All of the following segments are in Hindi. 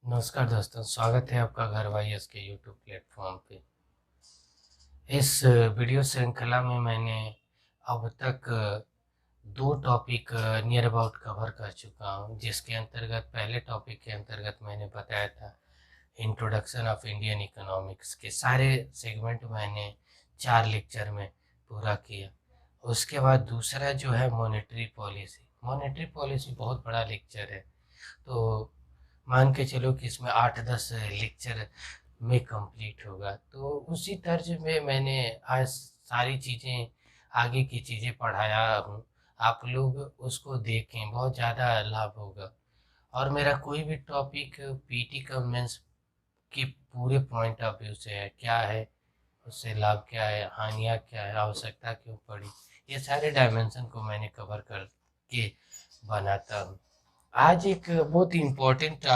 नमस्कार दोस्तों, स्वागत है आपका घर वाइएस के यूट्यूब प्लेटफॉर्म पे। इस वीडियो श्रृंखला में मैंने अब तक दो टॉपिक नियर अबाउट कवर कर चुका हूँ, जिसके अंतर्गत पहले टॉपिक के अंतर्गत मैंने बताया था इंट्रोडक्शन ऑफ इंडियन इकोनॉमिक्स के सारे सेगमेंट मैंने 4 लेक्चर में पूरा किया। उसके बाद दूसरा जो है मॉनेटरी पॉलिसी बहुत बड़ा लेक्चर है, तो मान के चलो कि इसमें 8-10 लेक्चर में कंप्लीट होगा। तो उसी तर्ज में मैंने आज सारी चीज़ें, आगे की चीज़ें पढ़ाया हूँ। आप लोग उसको देखें, बहुत ज़्यादा लाभ होगा। और मेरा कोई भी टॉपिक पीटी का मेंस के पूरे पॉइंट ऑफ व्यू से है, क्या है उससे लाभ, क्या है हानियाँ, क्या है आवश्यकता क्यों पड़ी, ये सारे डायमेंशन को मैंने कवर करके बनाता हूँ। आज एक बहुत इम्पोर्टेंट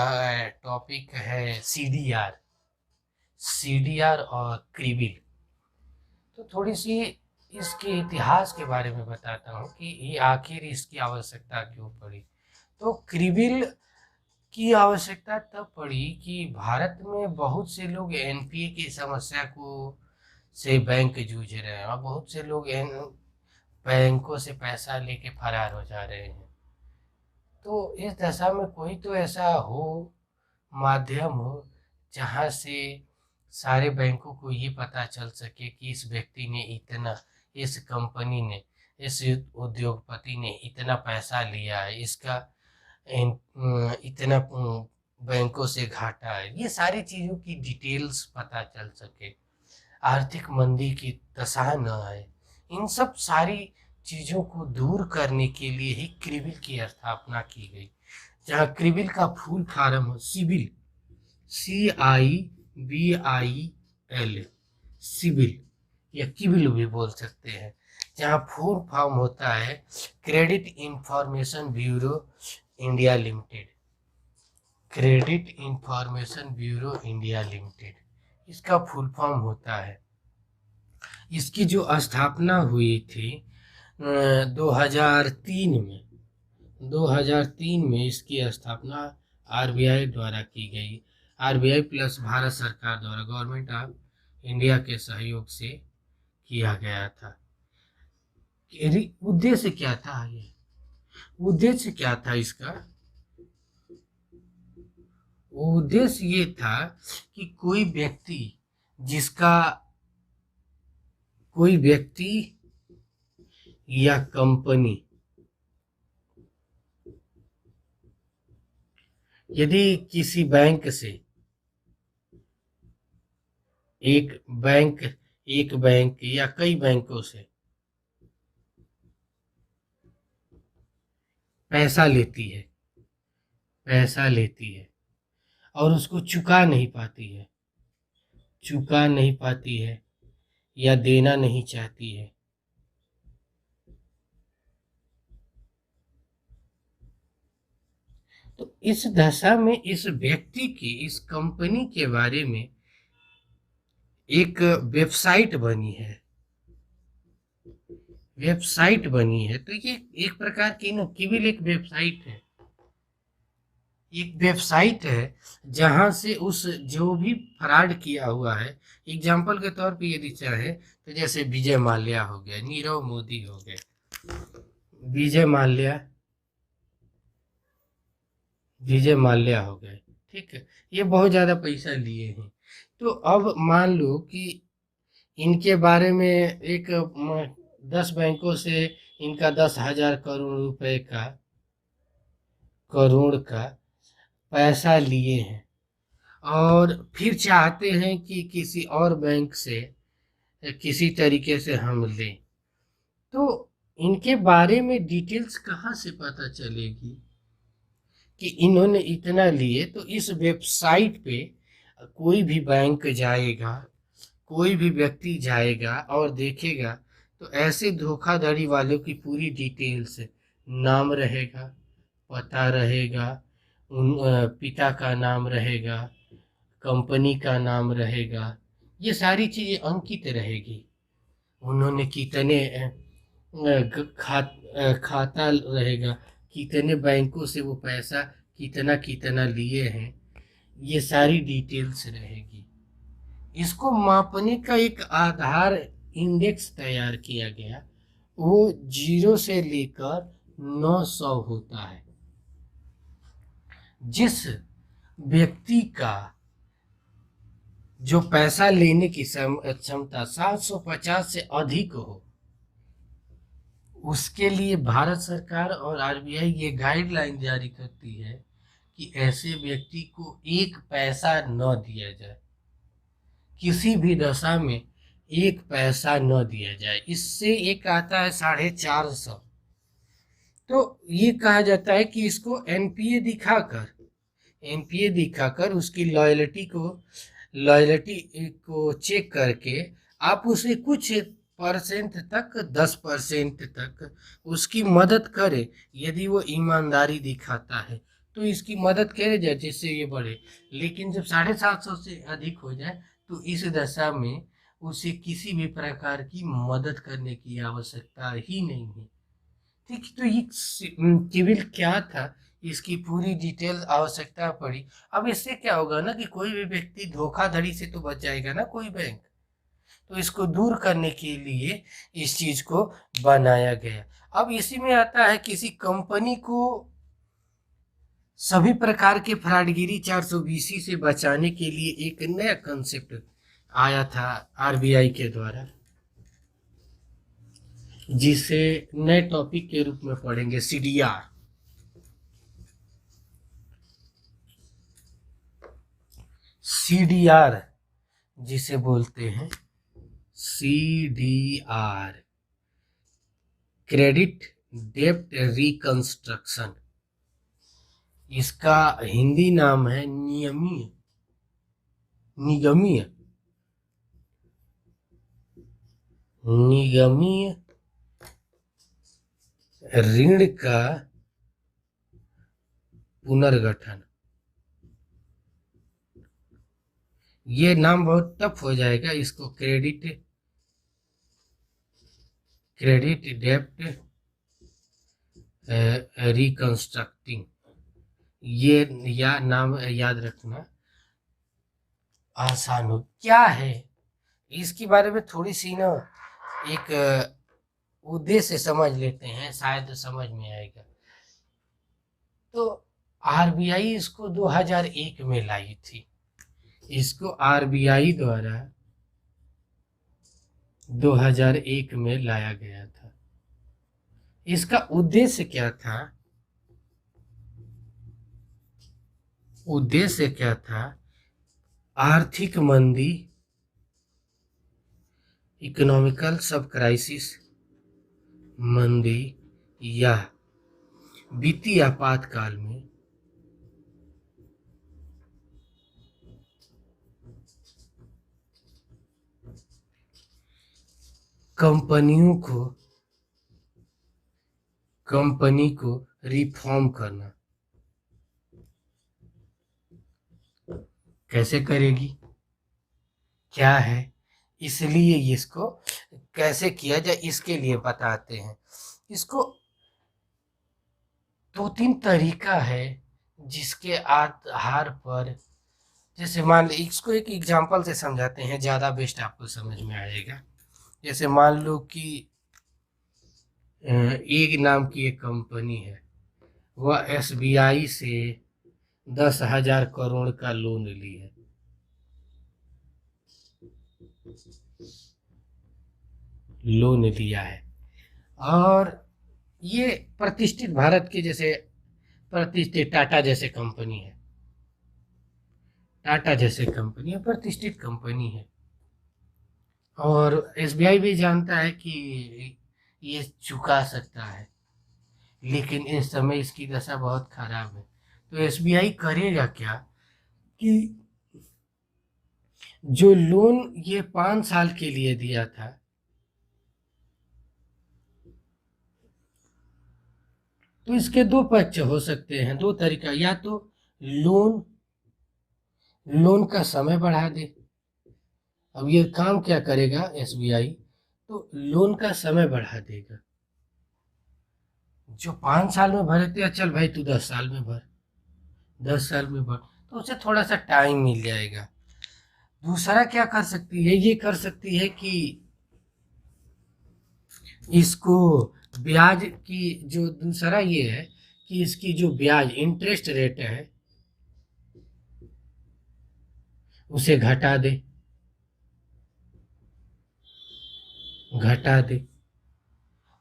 टॉपिक है सीडीआर और क्रिबिल। तो थोड़ी सी इसके इतिहास के बारे में बताता हूँ कि ये आखिर इसकी आवश्यकता क्यों पड़ी। तो क्रिबिल की आवश्यकता तब पड़ी कि भारत में बहुत से लोग एनपीए की समस्या को से बैंक जूझ रहे हैं, और बहुत से लोग बैंकों से पैसा लेके फरार हो जा रहे हैं। तो इस दशा में कोई तो ऐसा हो, माध्यम हो, जहाँ से सारे बैंकों को ये पता चल सके कि इस व्यक्ति ने इतना, इस कंपनी ने, इस उद्योगपति ने इतना पैसा लिया है, इसका इतना बैंकों से घाटा है, ये सारी चीज़ों की डिटेल्स पता चल सके, आर्थिक मंदी की दशा न आए। इन सब सारी चीज़ों को दूर करने के लिए ही क्रिबिल की स्थापना की गई, जहाँ क्रिबिल का फुल फॉर्म हो सिबिल, CIBIL, सिबिल या किबिल भी बोल सकते हैं, जहाँ फुल फॉर्म होता है credit information bureau India limited. Credit information bureau India limited इसका फुल फॉर्म होता है। इसकी जो स्थापना हुई थी 2003 में, 2003 में इसकी स्थापना आरबीआई द्वारा की गई। आरबीआई प्लस भारत सरकार द्वारा, गवर्नमेंट ऑफ इंडिया के सहयोग से किया गया था। उद्देश्य क्या था ये, उद्देश्य क्या था इसका? उद्देश्य ये था कि जिसका कोई व्यक्ति या कंपनी यदि किसी बैंक से, एक बैंक या कई बैंकों से पैसा लेती है और उसको चुका नहीं पाती है या देना नहीं चाहती है, तो इस दशा में इस कंपनी के बारे में एक वेबसाइट बनी है। तो ये एक प्रकार की ना केवल एक वेबसाइट है जहां से उस जो भी फ्रॉड किया हुआ है, एग्जाम्पल के तौर पे यदि चाहे तो जैसे विजय माल्या हो गया, नीरव मोदी हो गए, विजय माल्या हो गए, ठीक है, ये बहुत ज्यादा पैसा लिए हैं। तो अब मान लो कि इनके बारे में 10 बैंकों से इनका 10,000 करोड़ का पैसा लिए हैं, और फिर चाहते हैं कि किसी और बैंक से किसी तरीके से हम लें। तो इनके बारे में डिटेल्स कहाँ से पता चलेगी कि इन्होंने इतना लिए? तो इस वेबसाइट पे कोई भी बैंक जाएगा, कोई भी व्यक्ति जाएगा और देखेगा, तो ऐसे धोखाधड़ी वालों की पूरी डिटेल्स, नाम रहेगा, पता रहेगा, पिता का नाम रहेगा, कंपनी का नाम रहेगा, ये सारी चीज़ें अंकित रहेगी। उन्होंने कितने खाता रहेगा, कितने बैंकों से वो पैसा कितना कितना लिए हैं, ये सारी डिटेल्स रहेगी। इसको मापने का एक आधार इंडेक्स तैयार किया गया, वो 0 से लेकर 900 होता है। जिस व्यक्ति का जो पैसा लेने की क्षमता 750 से अधिक हो, उसके लिए भारत सरकार और आरबीआई ये गाइडलाइन जारी करती है कि ऐसे व्यक्ति को 1 पैसा न दिया जाए, किसी भी दशा में 1 पैसा न दिया जाए। इससे एक आता है 450। तो ये कहा जाता है कि इसको एनपीए दिखाकर उसकी लॉयल्टी को चेक करके आप उसे कुछ परसेंट तक 10% तक उसकी मदद करें। यदि वो ईमानदारी दिखाता है तो इसकी मदद करे जाए जिससे ये बढ़े। लेकिन जब 750 से अधिक हो जाए तो इस दशा में उसे किसी भी प्रकार की मदद करने की आवश्यकता ही नहीं है। ठीक, तो ये सिविल क्या था, इसकी पूरी डिटेल आवश्यकता पड़ी। अब इससे क्या होगा ना कि कोई भी व्यक्ति धोखाधड़ी से तो बच जाएगा ना, कोई बैंक। तो इसको दूर करने के लिए इस चीज को बनाया गया। अब इसी में आता है किसी कंपनी को सभी प्रकार के फ्रॉडगिरी 420 से बचाने के लिए एक नया कंसेप्ट आया था आरबीआई के द्वारा, जिसे नए टॉपिक के रूप में पढ़ेंगे सीडीआर। सीडीआर जिसे बोलते हैं सीडीआर, क्रेडिट डेप्ट रिकंस्ट्रक्शन। इसका हिंदी नाम है निगमीय ऋण का पुनर्गठन। ये नाम बहुत टफ हो जाएगा, इसको क्रेडिट डेप्ट रिकंस्ट्रक्टिंग, ये नाम याद रखना आसान हो। क्या है इसके बारे में थोड़ी सी ना एक उद्देश्य समझ लेते हैं, शायद समझ में आएगा। तो आरबीआई इसको 2001 में लाई थी। इसको आरबीआई द्वारा 2001 में लाया गया था। इसका उद्देश्य क्या था? उद्देश्य क्या था? आर्थिक मंदी, इकोनॉमिकल सब क्राइसिस, मंदी या वित्तीय आपातकाल में कंपनी को रिफॉर्म करना। कैसे करेगी, क्या है, इसलिए इसको कैसे किया जाए इसके लिए बताते हैं। इसको 2-3 तरीका है जिसके आधार पर, जैसे मान लो इसको एक एग्जांपल से समझाते हैं, ज़्यादा बेस्ट आपको समझ में आएगा। जैसे मान लो कि एक नाम की एक कंपनी है, वह एसबीआई से 10,000 करोड़ का लोन ली है। लोन लिया है और ये प्रतिष्ठित, भारत के जैसे प्रतिष्ठित टाटा जैसे कंपनी है, प्रतिष्ठित कंपनी है। और एसबीआई भी जानता है कि ये चुका सकता है, लेकिन इस समय इसकी दशा बहुत खराब है। तो एसबीआई करेगा क्या कि जो लोन ये 5 साल के लिए दिया था, तो इसके 2 पक्ष हो सकते हैं, 2 तरीका। या तो लोन का समय बढ़ा दे। अब ये काम क्या करेगा एसबीआई, तो लोन का समय बढ़ा देगा। जो 5 साल में भरे थे, चल भाई तू 10 साल में भर, 10 साल में भर। तो उसे थोड़ा सा टाइम मिल जाएगा। दूसरा क्या कर सकती है, ये कर सकती है कि इसको ब्याज की जो दूसरा ये है कि इसकी जो ब्याज इंटरेस्ट रेट है उसे घटा दे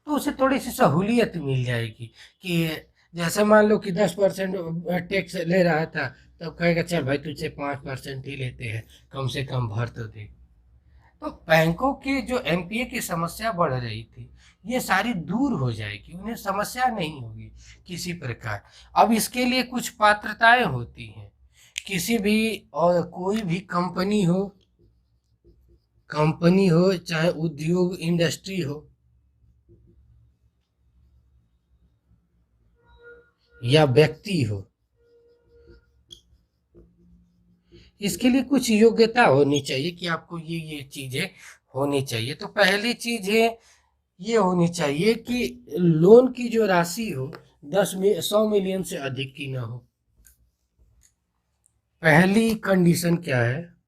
तो उसे थोड़ी सी सहूलियत मिल जाएगी कि जैसे मान लो कि 10% टैक्स ले रहा था, तब कहेगा चल भाई तुझसे 5% ही लेते हैं, कम से कम भर तो दे। तो बैंकों की जो एनपीए की समस्या बढ़ रही थी, ये सारी दूर हो जाएगी, उन्हें समस्या नहीं होगी किसी प्रकार। अब इसके लिए कुछ पात्रताएं होती हैं। किसी भी और कोई भी कंपनी हो चाहे उद्योग इंडस्ट्री हो या व्यक्ति हो, इसके लिए कुछ योग्यता होनी चाहिए कि आपको ये चीजें होनी चाहिए। तो पहली चीज है ये होनी चाहिए कि लोन की जो राशि हो 100 मिलियन से अधिक की ना हो। पहली कंडीशन क्या है,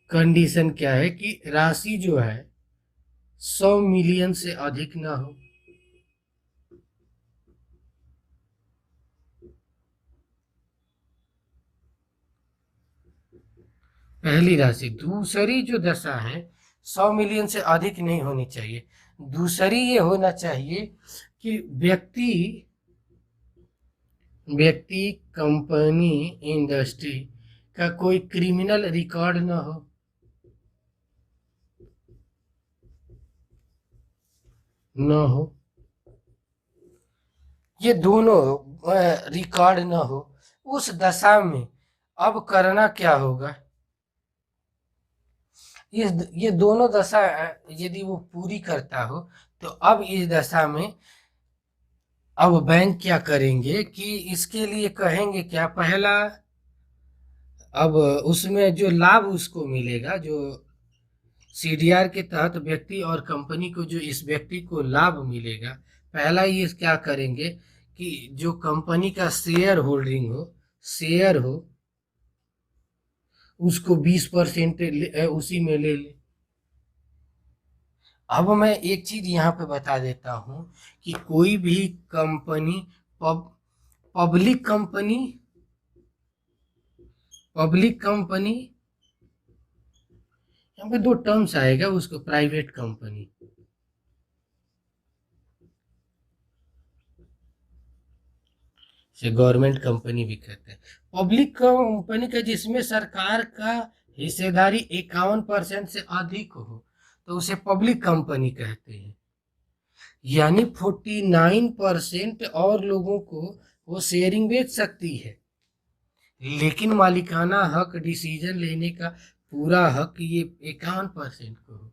कंडीशन क्या है कि राशि जो है 100 मिलियन से अधिक ना हो। पहली राशि। दूसरी जो दशा है 100 मिलियन से अधिक नहीं होनी चाहिए। दूसरी ये होना चाहिए कि व्यक्ति कंपनी इंडस्ट्री का कोई क्रिमिनल रिकॉर्ड ना हो। ये दोनों रिकॉर्ड ना हो। उस दशा में अब करना क्या होगा, ये दोनों दशा यदि वो पूरी करता हो तो अब इस दशा में अब बैंक क्या करेंगे कि इसके लिए कहेंगे क्या, पहला अब उसमें जो लाभ उसको मिलेगा, जो सीडीआर के तहत व्यक्ति और कंपनी को जो इस व्यक्ति को लाभ मिलेगा, पहला ये क्या करेंगे कि जो कंपनी का शेयर हो उसको 20% उसी में ले ले। अब मैं एक चीज यहाँ पे बता देता हूँ कि कोई भी कंपनी पब्लिक कंपनी यहाँ पे दो टर्म्स आएगा, उसको प्राइवेट कंपनी से गवर्नमेंट कंपनी भी कहते हैं। पब्लिक कंपनी का जिसमें सरकार का हिस्सेदारी 51% से अधिक हो तो उसे पब्लिक कंपनी कहते हैं। यानी 49% और लोगों को वो शेयरिंग बेच सकती है, लेकिन मालिकाना हक डिसीजन लेने का पूरा हक ये 51% को हो।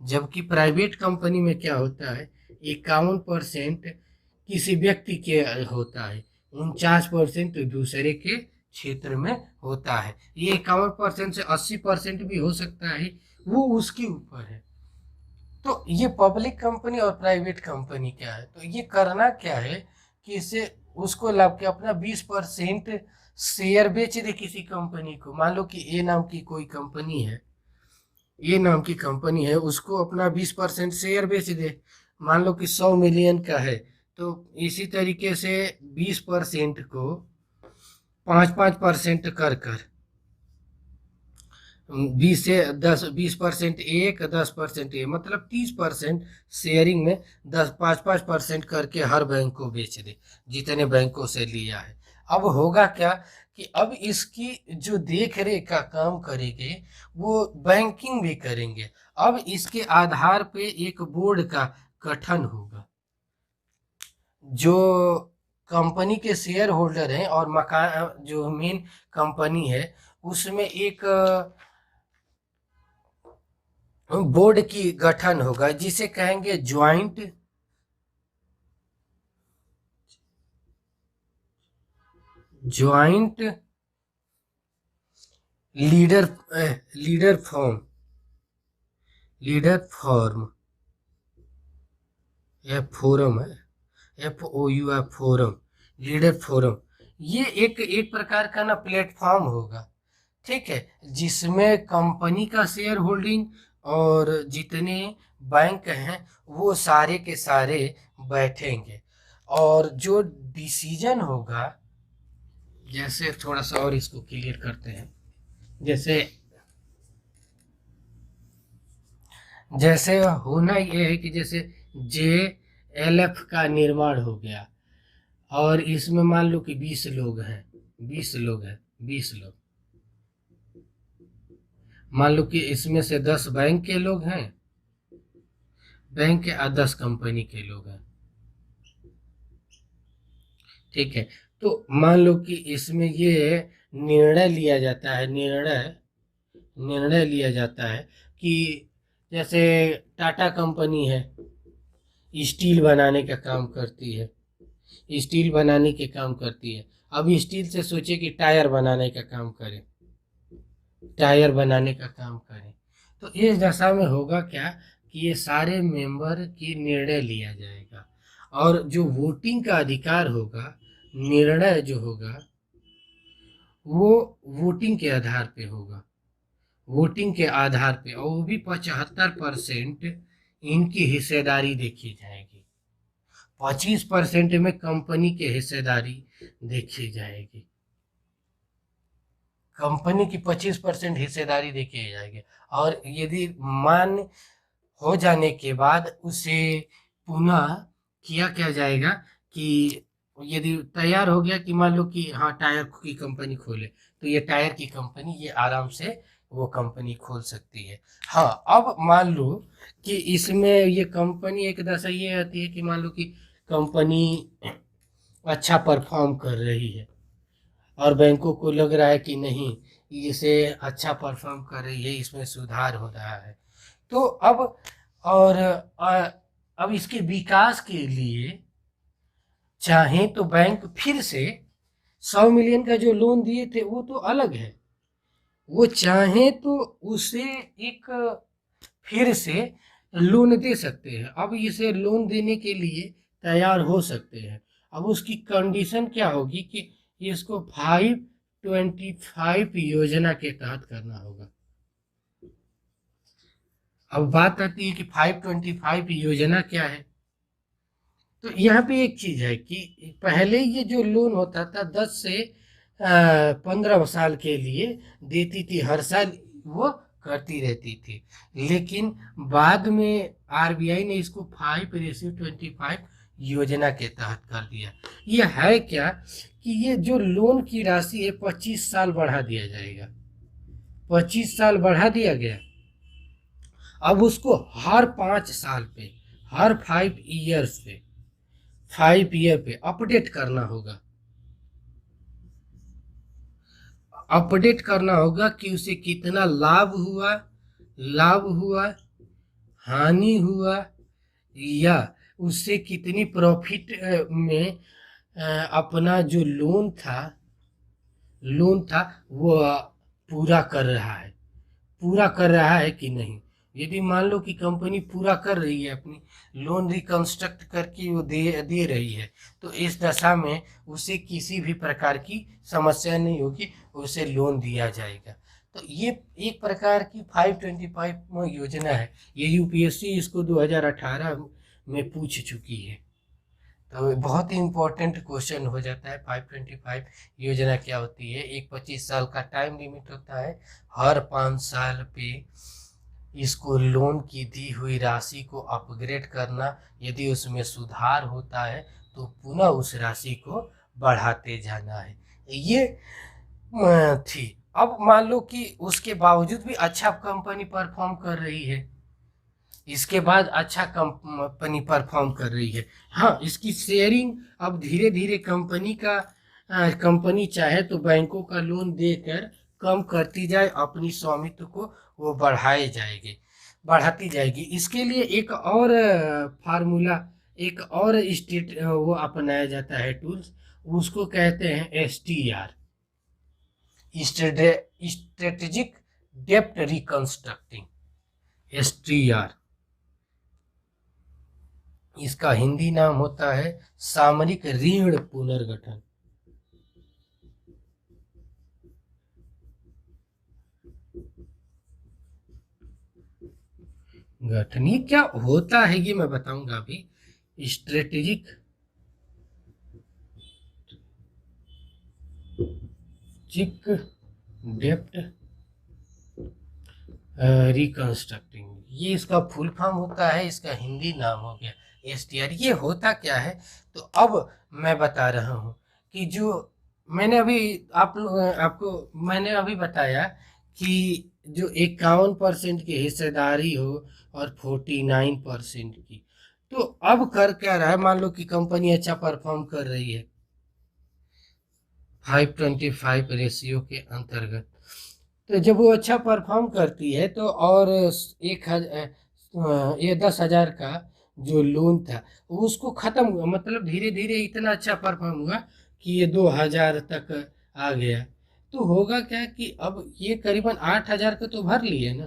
जबकि प्राइवेट कंपनी में क्या होता है, 51% किसी व्यक्ति के होता है, 49% दूसरे के क्षेत्र में होता है। ये 51% से 80% भी हो सकता है, वो उसके ऊपर है। तो ये पब्लिक कंपनी और प्राइवेट कंपनी क्या है, तो ये करना क्या है कि इसे उसको लाभ के अपना 20% शेयर बेच दे किसी कंपनी को। मान लो कि ए नाम की कोई कंपनी है, ए नाम की कंपनी है, उसको अपना 20% शेयर बेच दे। मान लो कि 100 मिलियन का है, तो इसी तरीके से 20% को 5-5% कर कर 20% एक 10% ए, मतलब 30% शेयरिंग में 5-5% करके हर बैंक को बेच दे जितने बैंकों से लिया है। अब होगा क्या कि अब इसकी जो देख रेख का काम करेंगे वो बैंकिंग भी करेंगे। अब इसके आधार पे एक बोर्ड का गठन होगा। जो कंपनी के शेयर होल्डर हैं और मकान जो मेन कंपनी है उसमें एक बोर्ड की गठन होगा जिसे कहेंगे ज्वाइंट लीडर फॉर्म या फोरम है, FOUR फोरम। लीडर फोरम, ये एक प्रकार का ना प्लेटफॉर्म होगा, ठीक है, जिसमें कंपनी का शेयर होल्डिंग और जितने बैंक हैं वो सारे के सारे बैठेंगे, और जो डिसीजन होगा, जैसे थोड़ा सा और इसको क्लियर करते हैं, जैसे जैसे होना ये है कि जैसे JLF का निर्माण हो गया, और इसमें मान लो कि 20 लोग हैं, 20 लोग हैं, 20 लोग, मान लो कि इसमें से 10 बैंक के लोग हैं, बैंक के 10 कंपनी के लोग हैं, ठीक है। तो मान लो कि इसमें ये निर्णय लिया जाता है, निर्णय लिया जाता है कि जैसे टाटा कंपनी है, स्टील बनाने का काम करती है, स्टील बनाने के काम करती है, अब स्टील से सोचे कि टायर बनाने का काम करे, टायर बनाने का काम करें, तो इस दशा में होगा क्या कि ये सारे मेंबर की निर्णय लिया जाएगा, और जो वोटिंग का अधिकार होगा, निर्णय जो होगा वो वोटिंग के आधार पे होगा, वोटिंग के आधार पे, और वो भी 75% इनकी हिस्सेदारी देखी जाएगी, 25% में कंपनी की हिस्सेदारी देखी जाएगी, कंपनी की 25% हिस्सेदारी देखी जाएगी, और यदि मान हो जाने के बाद उसे पुनः किया क्या जाएगा कि यदि तैयार हो गया कि मान लो कि हाँ टायर की कंपनी खोले, तो ये टायर की कंपनी ये आराम से वो कंपनी खोल सकती है। हाँ, अब मान लो कि इसमें ये कंपनी एक दशा ये आती है कि मान लो कि कंपनी अच्छा परफॉर्म कर रही है, और बैंकों को लग रहा है कि नहीं इसे अच्छा परफॉर्म कर रही है, इसमें सुधार हो रहा है, तो अब और अब इसके विकास के लिए चाहे तो बैंक फिर से 100 मिलियन का जो लोन दिए थे वो तो अलग है, वो चाहे तो उसे एक फिर से लोन दे सकते हैं, अब इसे लोन देने के लिए तैयार हो सकते हैं। अब उसकी कंडीशन क्या होगी कि इसको 525 योजना के तहत करना होगा। अब बात आती है कि 525 योजना क्या है, तो यहाँ पे एक चीज है कि पहले ये जो लोन होता था 10 से 15 साल के लिए देती थी, हर साल वो करती रहती थी, लेकिन बाद में RBI ने इसको 5/25 योजना के तहत कर दिया। ये है क्या कि ये जो लोन की राशि है 25 साल बढ़ा दिया जाएगा, 25 साल बढ़ा दिया गया, अब उसको हर 5 साल पे, हर 5 ईयर्स पे, 5 ईयर पे अपडेट करना होगा, अपडेट करना होगा कि उसे कितना लाभ हुआ, हानि हुआ, या उससे कितनी प्रॉफिट में अपना जो लोन था वो पूरा कर रहा है कि नहीं। यदि मान लो कि कंपनी पूरा कर रही है, अपनी लोन रिकंस्ट्रक्ट करके वो दे रही है, तो इस दशा में उसे किसी भी प्रकार की समस्या नहीं होगी, उसे लोन दिया जाएगा। तो ये एक प्रकार की 525 योजना है, ये UPSC इसको 2018 में पूछ चुकी है, तो बहुत ही इम्पोर्टेंट क्वेश्चन हो जाता है। 525 योजना क्या होती है? एक 25 साल का टाइम लिमिट होता है, हर 5 साल पे इसको लोन की दी हुई राशि को अपग्रेड करना, यदि उसमें सुधार होता है तो पुनः उस राशि को बढ़ाते जाना है, ये थी। अब मान लो कि उसके बावजूद भी अच्छा कंपनी परफॉर्म कर रही है, इसके बाद अच्छा कंपनी परफॉर्म कर रही है, हाँ इसकी शेयरिंग अब धीरे धीरे कंपनी चाहे तो बैंकों का लोन देकर कम करती जाए, अपनी स्वामित्व को वो बढ़ाती जाएगी। इसके लिए एक और फार्मूला, एक और स्टेट वो अपनाया जाता है टूल्स, उसको कहते हैं STR, स्ट्रेटेजिक डेप्ट रिकंस्ट्रक्टिंग, STR। इसका हिंदी नाम होता है सामरिक ऋण पुनर्गठन। गठन ये क्या होता है ये मैं बताऊंगा अभी। स्ट्रेटेजिक चिक डेप्ट रिकंस्ट्रक्टिंग, ये इसका फुल फॉर्म होता है, इसका हिंदी नाम हो गया एसडीआर। ये होता क्या है, तो अब मैं बता रहा हूँ कि जो मैंने अभी आपको मैंने अभी बताया कि जो 51% की हिस्सेदारी हो और 49% की, तो अब कर क्या रहा है, मान लो कि कंपनी अच्छा परफॉर्म कर रही है 525 रेशियो के अंतर्गत, तो जब वो अच्छा परफॉर्म करती है तो और ये 10,000 का जो लोन था वो उसको ख़त्म हुआ, मतलब धीरे धीरे इतना अच्छा परफॉर्म हुआ कि ये 2,000 तक आ गया। तो होगा क्या कि अब ये करीबन 8,000 का तो भर लिए ना,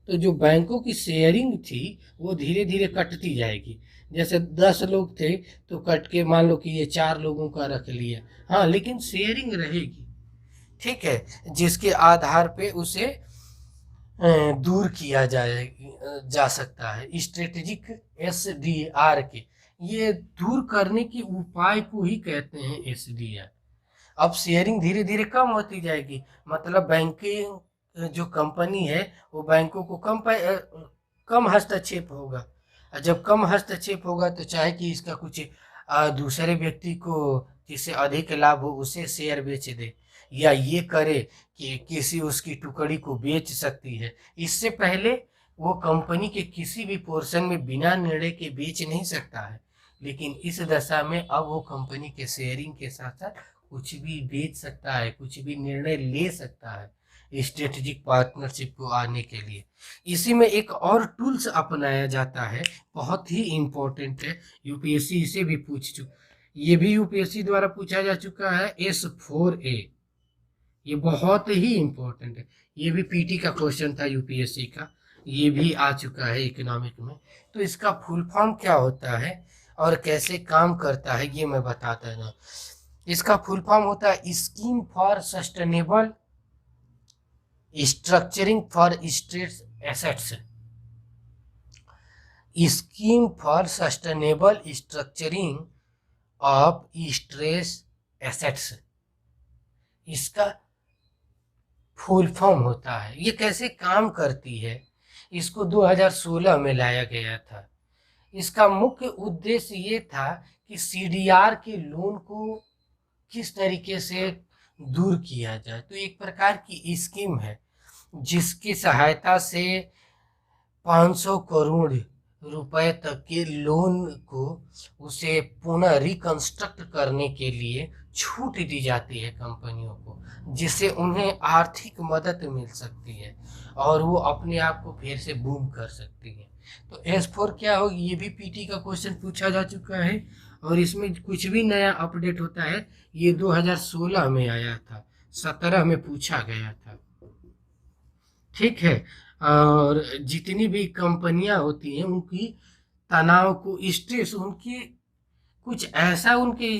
तो जो बैंकों की शेयरिंग थी वो धीरे धीरे कटती जाएगी। जैसे 10 लोग थे तो कट के मान लो कि ये 4 लोगों का रख लिया, हाँ लेकिन शेयरिंग रहेगी, ठीक है, जिसके आधार पे उसे दूर किया जा सकता है। स्ट्रेटेजिक एसडीआर के, ये दूर करने के उपाय को ही कहते हैं एसडीआर। अब शेयरिंग धीरे धीरे कम होती जाएगी, मतलब बैंकिंग जो कंपनी है वो बैंकों को कम हस्तक्षेप होगा, और जब कम हस्तक्षेप होगा तो चाहे कि इसका कुछ दूसरे व्यक्ति को जिससे अधिक लाभ हो उसे शेयर बेच दे, या ये करे कि किसी उसकी टुकड़ी को बेच सकती है। इससे पहले वो कंपनी के किसी भी पोर्शन में बिना निर्णय के बेच नहीं सकता है, लेकिन इस दशा में अब वो कंपनी के शेयरिंग के साथ साथ कुछ भी बेच सकता है, कुछ भी निर्णय ले सकता है स्ट्रेटेजिक पार्टनरशिप को आने के लिए। इसी में एक और टूल्स अपनाया जाता है, बहुत ही इम्पोर्टेंट है, यूपीएससी इसे भी ये भी यूपीएससी द्वारा पूछा जा चुका है, S4A। ये बहुत ही इम्पोर्टेंट है, ये भी पीटी का क्वेश्चन था यूपीएससी का, ये भी आ चुका है इकोनॉमिक में। तो इसका फुल फॉर्म क्या होता है और कैसे काम करता है ये मैं बताता हूँ। इसका फुल फॉर्म होता है scheme for sustainable structuring for stress assets. Scheme for sustainable structuring of stress assets, इसका फुल फॉर्म होता है। ये कैसे काम करती है, इसको 2016 में लाया गया था। इसका मुख्य उद्देश्य ये था कि सीडीआर के लोन को किस तरीके से दूर किया जाए। तो एक प्रकार की स्कीम है जिसकी सहायता से 500 करोड़ रुपए तक के लोन को उसे पुनः रिकंस्ट्रक्ट करने के लिए छूट दी जाती है कंपनियों को, जिससे उन्हें आर्थिक मदद मिल सकती है और वो अपने आप को फिर से बूम कर सकती है। तो S4 क्या होगी, ये भी पीटी का क्वेश्चन पूछा जा चुका है और इसमें कुछ भी नया अपडेट होता है ये 2016 में आया था, 17 में पूछा गया था, ठीक है। और जितनी भी कंपनियां होती हैं उनकी तनाव को स्ट्रेस, उनकी कुछ ऐसा उनके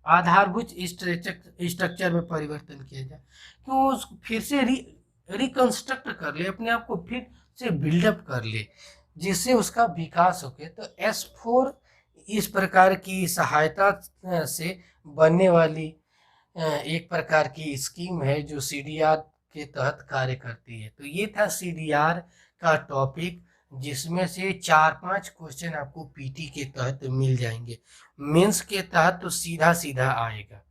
आधारभूत स्ट्रक्चर में परिवर्तन किया जाए कि वो फिर से रिकंस्ट्रक्ट कर ले, अपने आप को फिर से बिल्डअप कर ले, जिससे उसका विकास हो गया। तो S4 इस प्रकार की सहायता से बनने वाली एक प्रकार की स्कीम है जो सीडीआर के तहत कार्य करती है। तो ये था सीडीआर का टॉपिक, जिसमें से 4-5 क्वेश्चन आपको पीटी के तहत मिल जाएंगे, मेंस के तहत तो सीधा सीधा आएगा।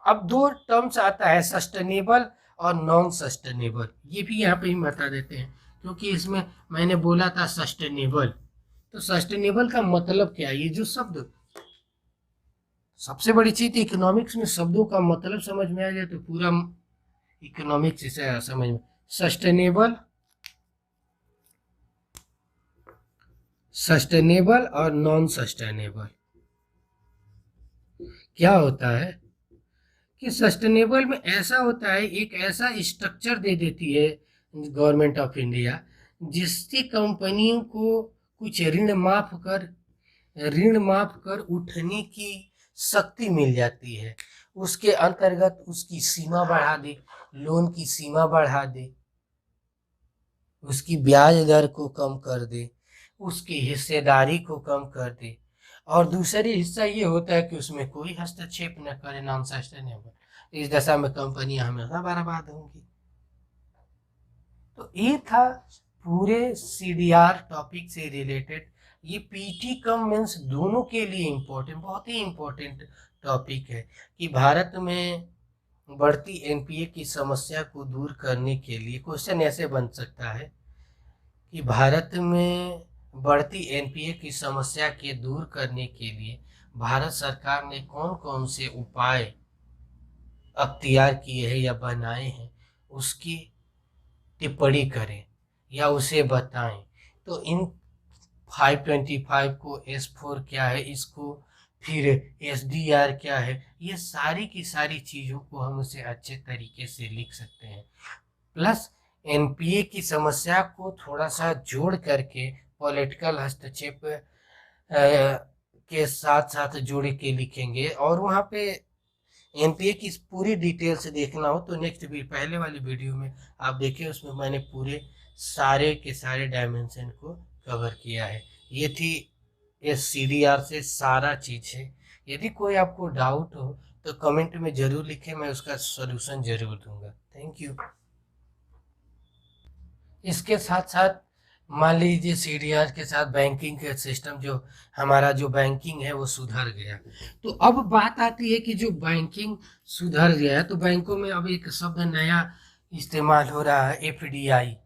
अब दो टर्म्स आता है, सस्टेनेबल और नॉन सस्टेनेबल, ये भी यहाँ पे ही बता देते हैं क्योंकि इसमें मैंने बोला था सस्टेनेबल। तो सस्टेनेबल का मतलब क्या है, ये जो शब्द, सबसे बड़ी चीज इकोनॉमिक्स में शब्दों का मतलब समझ में आ जाए तो पूरा इकोनॉमिक्स से समझ में। सस्टेनेबल और नॉन सस्टेनेबल क्या होता है कि सस्टेनेबल में ऐसा होता है, एक ऐसा स्ट्रक्चर दे देती है गवर्नमेंट ऑफ इंडिया जिससे कंपनियों को कुछ ऋण माफ कर उठने की शक्ति मिल जाती है। उसके अंतर्गत उसकी सीमा बढ़ा दे, लोन की सीमा बढ़ा दे, उसकी ब्याज दर को कम कर दे, उसकी हिस्सेदारी को कम कर दे, और दूसरी हिस्सा ये होता है कि उसमें कोई हस्तक्षेप न करे, नॉन सस्टेनेबल। इस दशा में कंपनियां हमेशा बर्बाद होंगी। तो ये था पूरे सीडीआर टॉपिक से रिलेटेड। ये पीटी कम मेंस दोनों के लिए इम्पोर्टेंट, बहुत ही इम्पोर्टेंट टॉपिक है कि भारत में बढ़ती एनपीए की समस्या को दूर करने के लिए क्वेश्चन ऐसे बन सकता है कि भारत में बढ़ती एनपीए की समस्या के दूर करने के लिए भारत सरकार ने कौन कौन से उपाय अख्तियार किए हैं या बनाए हैं, उसकी टिप्पणी करें या उसे बताएं। तो इन 525 को S4 क्या है, इसको फिर SDR क्या है, ये सारी की सारी चीज़ों को हम उसे अच्छे तरीके से लिख सकते हैं। प्लस एनपीए की समस्या को थोड़ा सा जोड़ करके पॉलिटिकल हस्तक्षेप के साथ साथ जोड़ के लिखेंगे। और वहाँ पे एनपीए की पूरी डिटेल्स देखना हो तो नेक्स्ट भी पहले वाली वीडियो में आप देखिए, उसमें मैंने पूरे सारे के सारे डायमेंशन को कवर किया है। ये थी इस सीडीआर से सारा चीज़ है। यदि कोई आपको डाउट हो तो कमेंट में ज़रूर लिखें, मैं उसका सॉल्यूशन ज़रूर दूंगा। Thank you. इसके साथ साथ मान लीजिए सीडीआर के साथ बैंकिंग के सिस्टम, जो हमारा जो बैंकिंग है वो सुधर गया। तो अब बात आती है कि जो बैंकिंग सुधर गया तो बैंकों में अब एक शब्द नया इस्तेमाल हो रहा है, एफडीआई।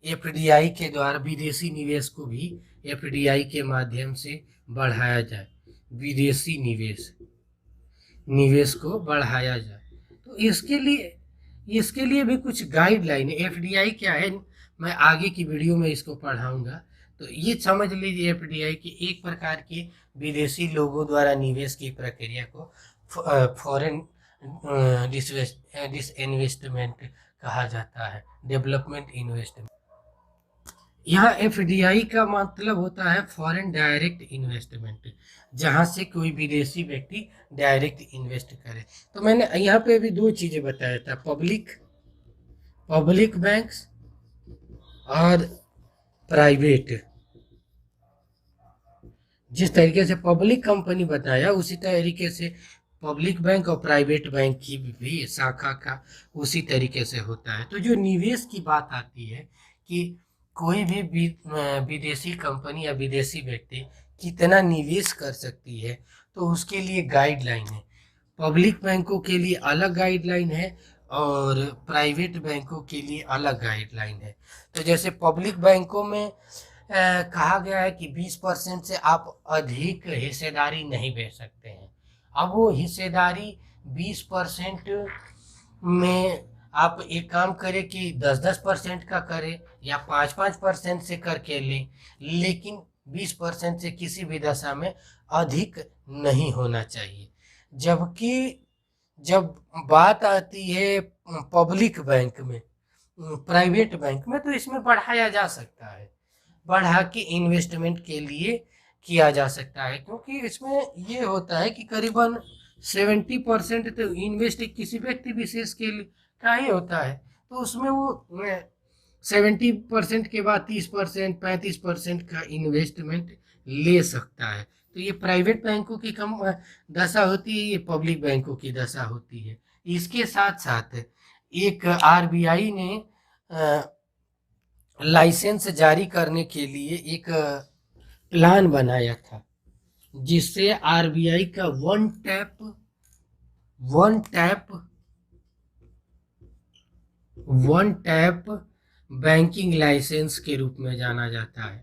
एफडीआई के द्वारा विदेशी निवेश को भी एफडीआई के माध्यम से बढ़ाया जाए, विदेशी निवेश को बढ़ाया जाए। तो इसके लिए भी कुछ गाइडलाइन है। एफडीआई क्या है, मैं आगे की वीडियो में इसको पढ़ाऊंगा। तो ये समझ लीजिए एफडीआई की एक प्रकार के विदेशी लोगों द्वारा निवेश की प्रक्रिया को फॉरेन डिसइन्वेस्टमेंट कहा जाता है, डेवलपमेंट इन्वेस्टमेंट। यहाँ एफडीआई का मतलब होता है फॉरेन डायरेक्ट इन्वेस्टमेंट, जहाँ से कोई विदेशी व्यक्ति डायरेक्ट इन्वेस्ट करे। तो मैंने यहाँ पे भी दो चीज़ें बताया था, पब्लिक बैंक्स और प्राइवेट। जिस तरीके से पब्लिक कंपनी बताया उसी तरीके से पब्लिक बैंक और प्राइवेट बैंक की भी शाखा का उसी तरीके से होता है। तो जो निवेश की बात आती है कि कोई भी विदेशी कंपनी या विदेशी व्यक्ति कितना निवेश कर सकती है, तो उसके लिए गाइडलाइन है। पब्लिक बैंकों के लिए अलग गाइडलाइन है और प्राइवेट बैंकों के लिए अलग गाइडलाइन है। तो जैसे पब्लिक बैंकों में कहा गया है कि 20% से आप अधिक हिस्सेदारी नहीं बेच सकते हैं। अब वो हिस्सेदारी 20% में आप एक काम करें कि 10% का करें या 5% से करके लें, लेकिन 20% से किसी भी दशा में अधिक नहीं होना चाहिए। जबकि जब बात आती है पब्लिक बैंक में, प्राइवेट बैंक में, तो इसमें बढ़ाया जा सकता है, बढ़ा के इन्वेस्टमेंट के लिए किया जा सकता है। क्योंकि इसमें ये होता है कि करीबन 70% तो इन्वेस्ट किसी व्यक्ति विशेष के लिए का ही होता है। तो उसमें वो 70% के बाद 30%, 35% का इन्वेस्टमेंट ले सकता है। तो ये प्राइवेट बैंकों की कम दशा होती है, ये पब्लिक बैंकों की दशा होती है। इसके साथ साथ एक आरबीआई ने लाइसेंस जारी करने के लिए एक प्लान बनाया था, जिससे आरबीआई का वन टैप बैंकिंग लाइसेंस के रूप में जाना जाता है,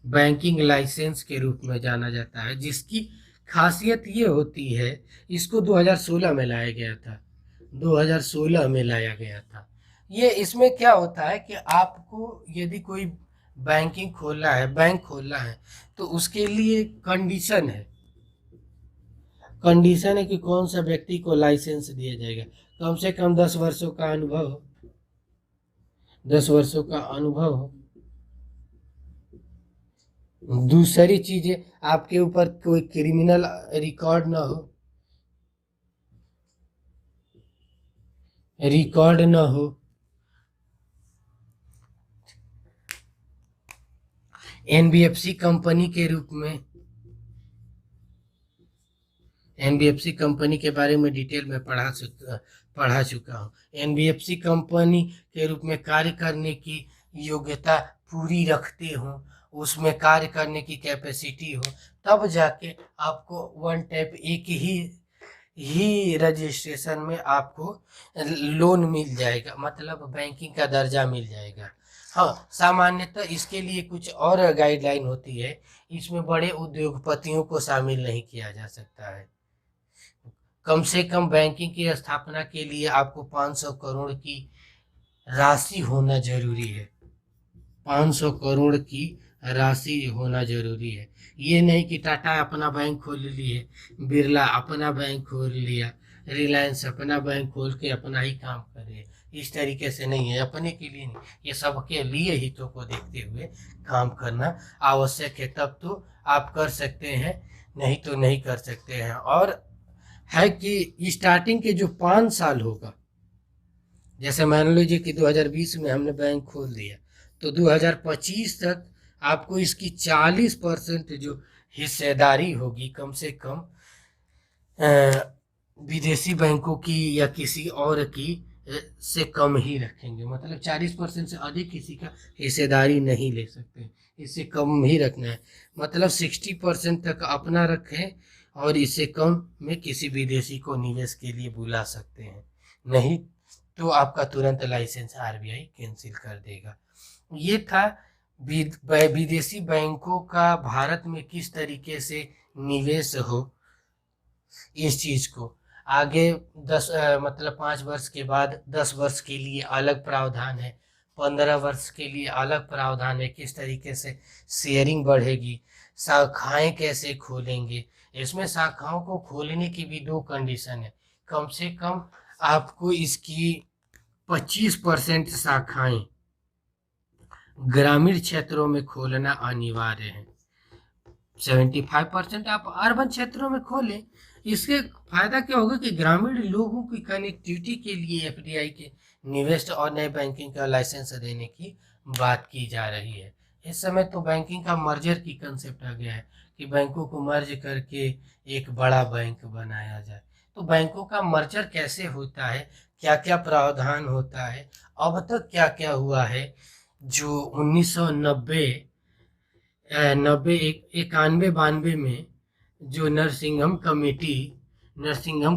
बैंकिंग लाइसेंस के रूप में जाना जाता है, जिसकी खासियत ये होती है, इसको 2016 में लाया गया था, 2016 में लाया गया था। ये इसमें क्या होता है कि आपको यदि कोई बैंक खोलना है तो उसके लिए कंडीशन है कि कौन सा व्यक्ति को लाइसेंस दिया जाएगा, कम से कम 10 वर्षों का अनुभव हो, दूसरी चीज है, आपके ऊपर कोई क्रिमिनल रिकॉर्ड ना हो, रिकॉर्ड ना हो। एनबीएफसी कंपनी के रूप में, एनबीएफसी कंपनी के बारे में डिटेल में पढ़ा चुका हूँ। एनबीएफसी कंपनी के रूप में कार्य करने की योग्यता पूरी रखते हो, उसमें कार्य करने की कैपेसिटी हो, तब जाके आपको वन टाइप एक ही रजिस्ट्रेशन में आपको लोन मिल जाएगा, मतलब बैंकिंग का दर्जा मिल जाएगा। हाँ, सामान्यतः इसके लिए कुछ और गाइडलाइन होती है, इसमें बड़े उद्योगपतियों को शामिल नहीं किया जा सकता है। कम से कम बैंकिंग की स्थापना के लिए आपको 500 करोड़ की राशि होना जरूरी है। 500 करोड़ की राशि होना जरूरी है। ये नहीं कि टाटा अपना बैंक खोल लिए, बिरला अपना बैंक खोल लिया, रिलायंस अपना बैंक खोल के अपना ही काम करे, इस तरीके से नहीं है। अपने के लिए नहीं, ये सबके लिए हितों को देखते हुए काम करना आवश्यक है, तब तो आप कर सकते हैं, नहीं तो नहीं कर सकते हैं। और है कि स्टार्टिंग के जो 5 साल होगा, जैसे मान लीजिए कि 2020 में हमने बैंक खोल दिया, तो 2025 तक आपको इसकी 40% जो हिस्सेदारी होगी, कम से कम विदेशी बैंकों की या किसी और की से कम ही रखेंगे। मतलब 40% से अधिक किसी का हिस्सेदारी नहीं ले सकते, इससे कम ही रखना है। मतलब 60% तक अपना रखें और इससे कम में किसी विदेशी को निवेश के लिए बुला सकते हैं, नहीं तो आपका तुरंत लाइसेंस आरबीआई कैंसिल कर देगा। ये था विदेशी बैंकों का भारत में किस तरीके से निवेश हो, इस चीज को आगे 5 वर्ष के बाद 10 वर्ष के लिए अलग प्रावधान है, 15 वर्ष के लिए अलग प्रावधान है, किस तरीके से शेयरिंग बढ़ेगी, शाखाएं कैसे खोलेंगे। इसमें शाखाओं को खोलने की भी 2 कंडीशन है, कम से कम आपको इसकी 25% शाखाएं ग्रामीण क्षेत्रों में खोलना अनिवार्य है। 75% आप अर्बन क्षेत्रों में खोलें। इसके फायदा क्या होगा कि ग्रामीण लोगों की कनेक्टिविटी के लिए एफडीआई के निवेश और नए बैंकिंग का लाइसेंस देने की बात की जा रही है। इस समय तो बैंकिंग का मर्जर की कंसेप्ट आ गया है कि बैंकों को मर्ज करके एक बड़ा बैंक बनाया जाए। तो बैंकों का मर्जर कैसे होता है, क्या क्या प्रावधान होता है, अब तक क्या क्या हुआ है, जो 1990 91 में जो नरसिंघम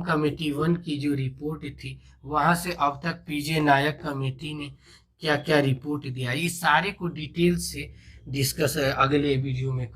कमेटी 1 की जो रिपोर्ट थी, वहां से अब तक पीजे नायक कमेटी ने क्या क्या रिपोर्ट दिया, इस सारे को डिटेल से डिस्कस अगले वीडियो में